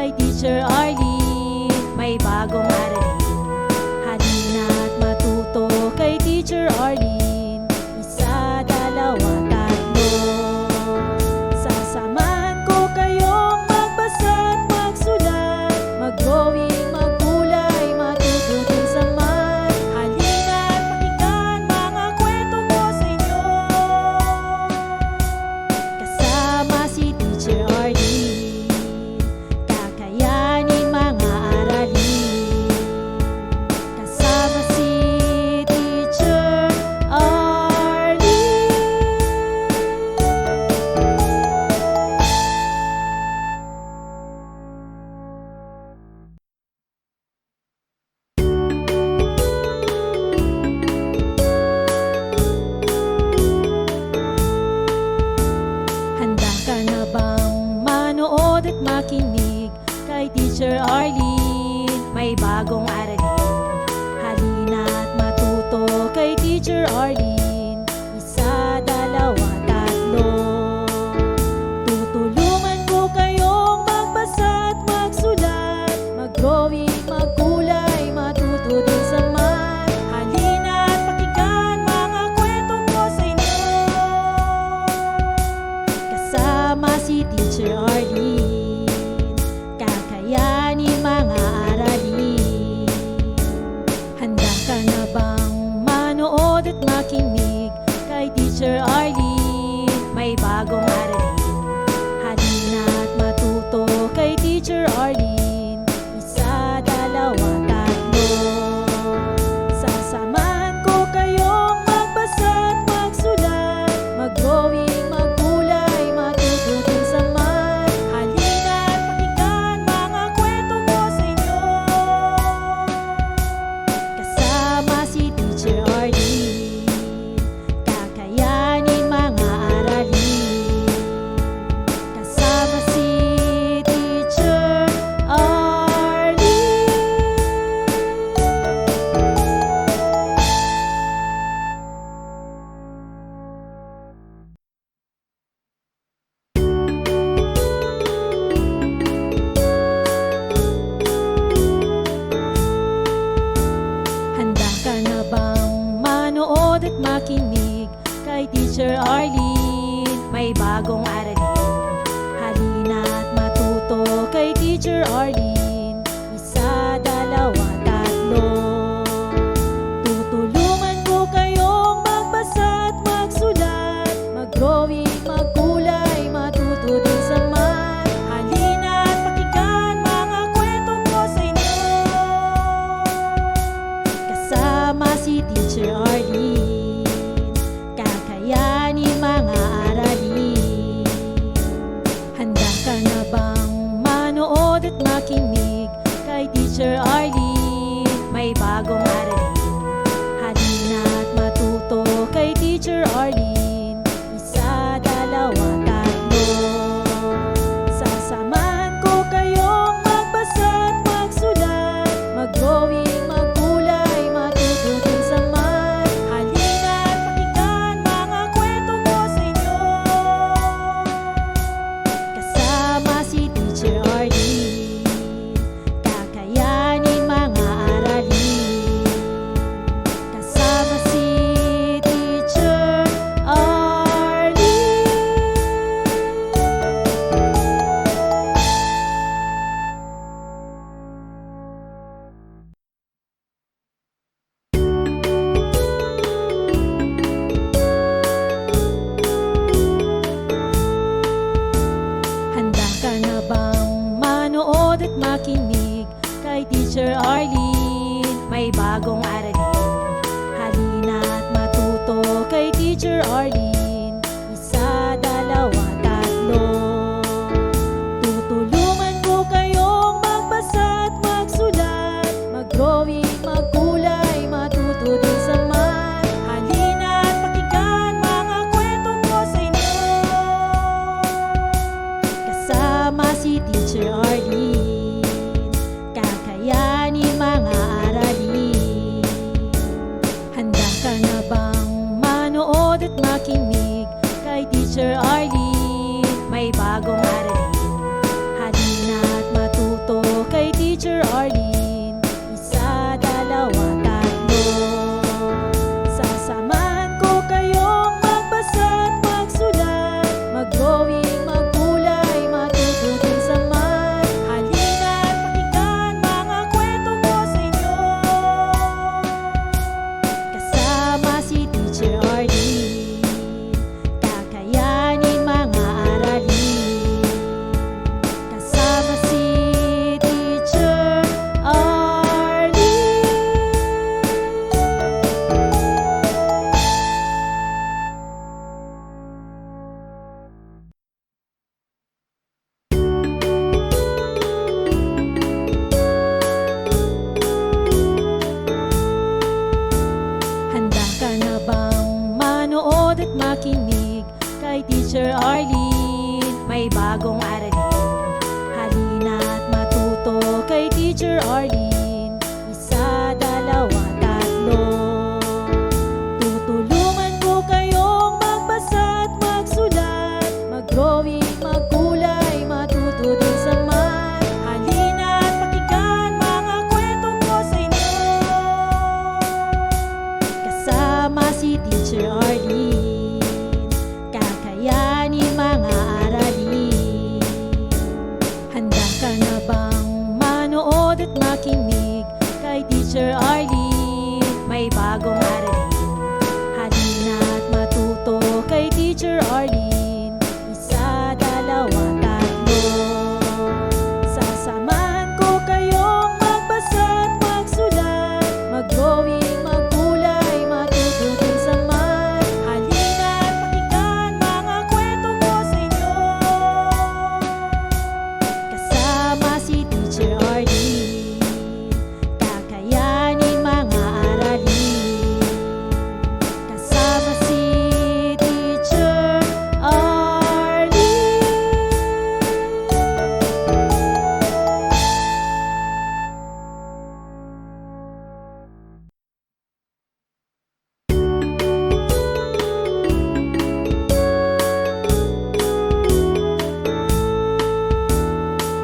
kay Teacher Arlene. May bagong aralin, halina't matuto kay Teacher Arlene. Isa, dalawa, tatlo. Sasamahan ko kayong magbasa't magsulat, mag-drawing, maggulay, matuto din sa math. Halina't pakinggan mga kwento ko sa inyo, kasama si Teacher Arlene. Kakayanin mga aralin, kasama si Teacher Arlene. Handa ka na bang manood at makinig kay Teacher Arlene? May bagong aralin, halina't matuto kay Teacher Arlene. Isa, dalawa, tatlo. Tutulungan ko kayong magbasa at magsulat, mag-drawing, magkulay, matuto din sa math. Halina't pakinggan mga kwento ko sa inyo, kasama si Teacher Arlene. Kakayanin mga aralin. Handa ka na bang manood at makinig kay Teacher Arlene? May bagong aralin, halina't matuto kay Teacher Arlene. Isa, dalawa, tatlo. Sasamahan ko kayong magbasa at magsulat, mag-drawing, magkulay, matuto din sa math. Halina't pakinggan mga kwento ko sa inyo, kasama si Teacher Arlene. Kakayanin mga aralin, kasama si Teacher Arlene. Handa ka na bang manood at makinig kay Teacher Arlene? May bagong aralin, halina't matuto kay Teacher Arlene. Isa, dalawa, tatlo. Tutulungan ko kayong magbasa at magsulat, mag-drawing, magkulay, matuto din sa math. Halina't pakinggan mga kwento ko sa inyo, kasama si Teacher Arlene. Kakayanin mga aralin. Handa ka na bang manood at makinig kay Teacher Arlene? May bagong aralin, halina't matuto kay Teacher Arlene. Isa, dalawa, tatlo. Sasamahan ko kayong magbasa at magsulat, mag-drawing, magkulay, matuto din sa math. Halina't pakinggan mga kwento ko sa inyo, kasama si Teacher Arlene. Kakayanin mga aralin, kasama si Teacher Arlene. Handa ka na bang manood at makinig kay Teacher Arlene? May bagong aralin, halina't matuto kay Teacher Arlene. Isa, dalawa, tatlo. Tutulungan ko kayong magbasa at magsulat, mag-drawing, magkulay, matuto din sa math. Halina't pakinggan mga kwento ko sa inyo, kasama si Teacher Arlene. Kakayanin mga aralin. Handa ka na bang manood at makinig Teacher Arlene. Isa, dalawa, tatlo. Tutulungan ko kayong magbasa at magsulat, mag-drawing, magkulay, matuto din sa math. Halina at pakinggan mga kwento ko sa inyo. Kasama si Teacher Arlene, kakayanin mga aralin. Handa ka na bang manood at makinig kay Teacher Arlene? May bagong aralin. Halina at matuto kay Teacher Arlene. Isa, dalawa, tatlo. Sasamahan ko kayong magbasa at magsulat, mag-drawing, magkulay, matuto din sa math. Halina at pakinggan mga kwento ko sa inyo. Kasama si Teacher Arlene, kakayanin mga aralin. Kasama si Teacher Arlene.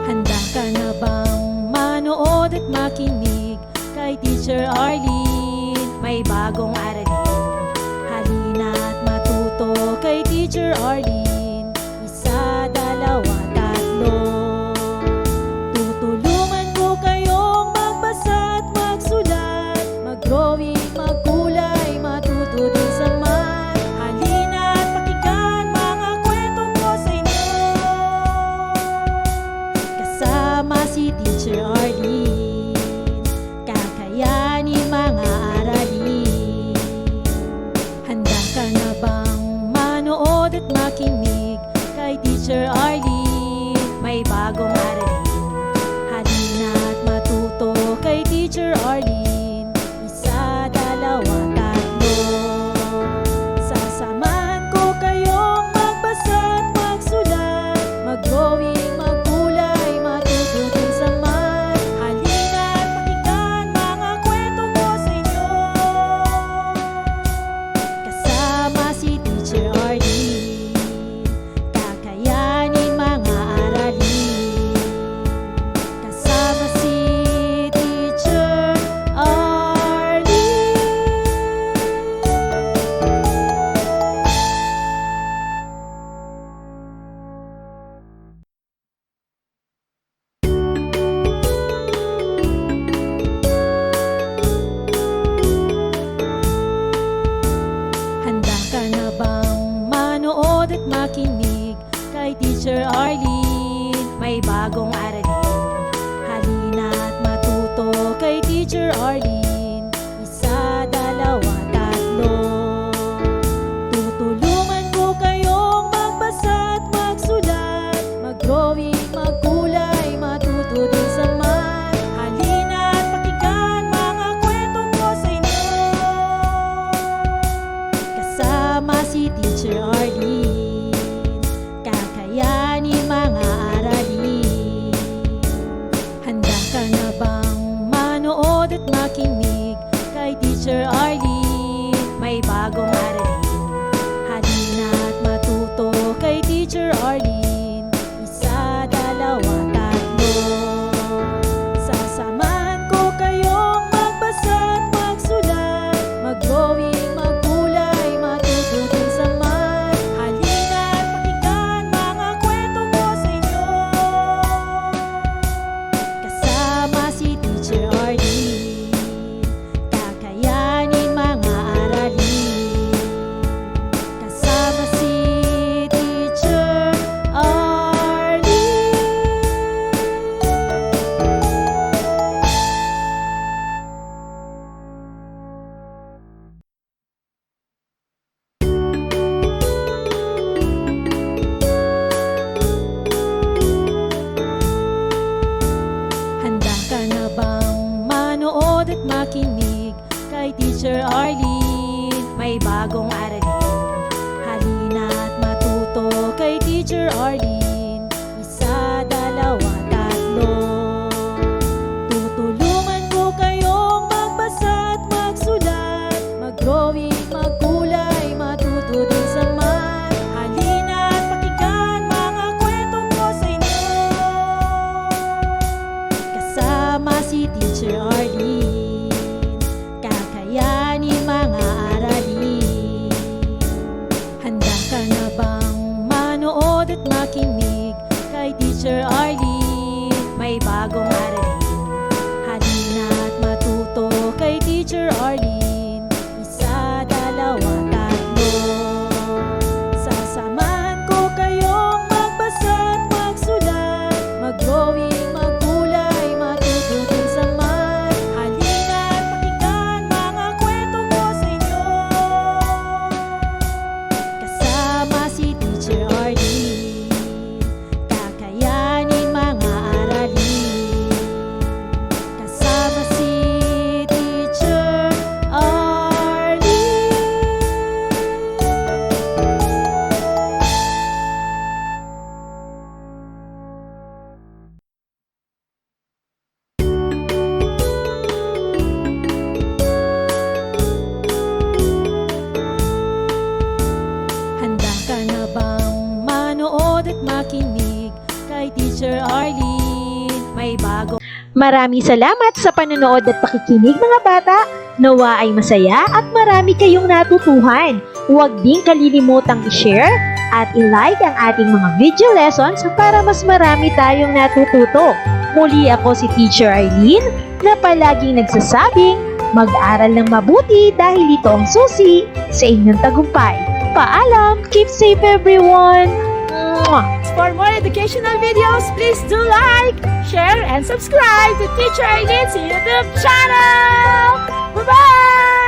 Handa ka na bang manood at makinig kay Teacher Arlene? May bagong aralin. Halina at matuto kay Teacher Arlene. Isa, dalawa, tatlo. Tutulungan ko kayong magbasa at magsulat, mag-drawing, magkulay, matuto din sa math. Halina at pakinggan mga kwento ko sa inyo. Kasama si Teacher Arlene, kakayanin mga aralin. Handa ka na bang manood at makinig kay Teacher Arlene? May bagong aralin. Halina at matuto kay Teacher Arlene. Isa, dalawa, tatlo. Sasamahan ko kayong magbasa at magsulat, mag-drawing, magkulay, matuto din sa math. Halina at pakinggan mga kwento ko sa inyo. Kasama si Teacher Arlene, kakayanin mga aralin. Kasama si Teacher Arlene. Handa ka na bang manood at makinig kay Teacher Arlene? May bagong aralin. Halina at matuto kay Teacher Arlene. Isa, dalawa, tatlo. Tutulungan ko kayong magbasa at magsulat, mag-drawing, magkulay, matuto din sa math. Halina at pakinggan mga kwento ko sa inyo. Kasama si Teacher Arlene, kakayanin mga aralin. Handa ka na bang manood at makinig kay Teacher Arlene? May bagong aralin. Halina at matuto kay Teacher Arlene. Isa, dalawa, tatlo. Sasamahan ko kayong magbasa at magsulat, mag-drawing, magkulay, matuto din sa math. Halina at pakinggan mga kwento ko sa inyo. Kasama si Teacher Arlene, kakayanin mga aralin. Kasama si Teacher Arlene. Handa ka na bang manood at makinig kay Teacher Arlene? May bagong aralin. Halina at matuto kay Teacher Arlene. Isa, dalawa, tatlo. si Teacher Arlene, kakayanin mga aralin. Handa ka na bang manood at makinig kay Teacher Arlene? May bagong aralin, halina at matuto kay Teacher Arlene. Isa, dalawa, tatlo. Sasamahan ko kayong magbasa at magsulat, mag-drawing, magkulay, matutunan sa math. Halina at pakinggan mga kwento ko sa inyo. Kasama si Teacher Arlene, kakayanin mga aralin. Kasama si Teacher Arlene. Handa ka na bang manood at makinig kay Teacher Arlene? May bagong Maraming salamat sa panonood at pakikinig mga bata. Nawa ay masaya at marami kayong natutuhan. Huwag din kalilimutang i-share at i-like ang ating mga video lessons para mas marami tayong natututo. Muli ako si Teacher Arlene na palaging nagsasabing mag-aral ng mabuti dahil ito ang susi sa inyong tagumpay. Paalam! Keep safe everyone! Mwah! For more educational videos, please do like, share, and subscribe to Teacher Arlene's YouTube channel! Bye-bye!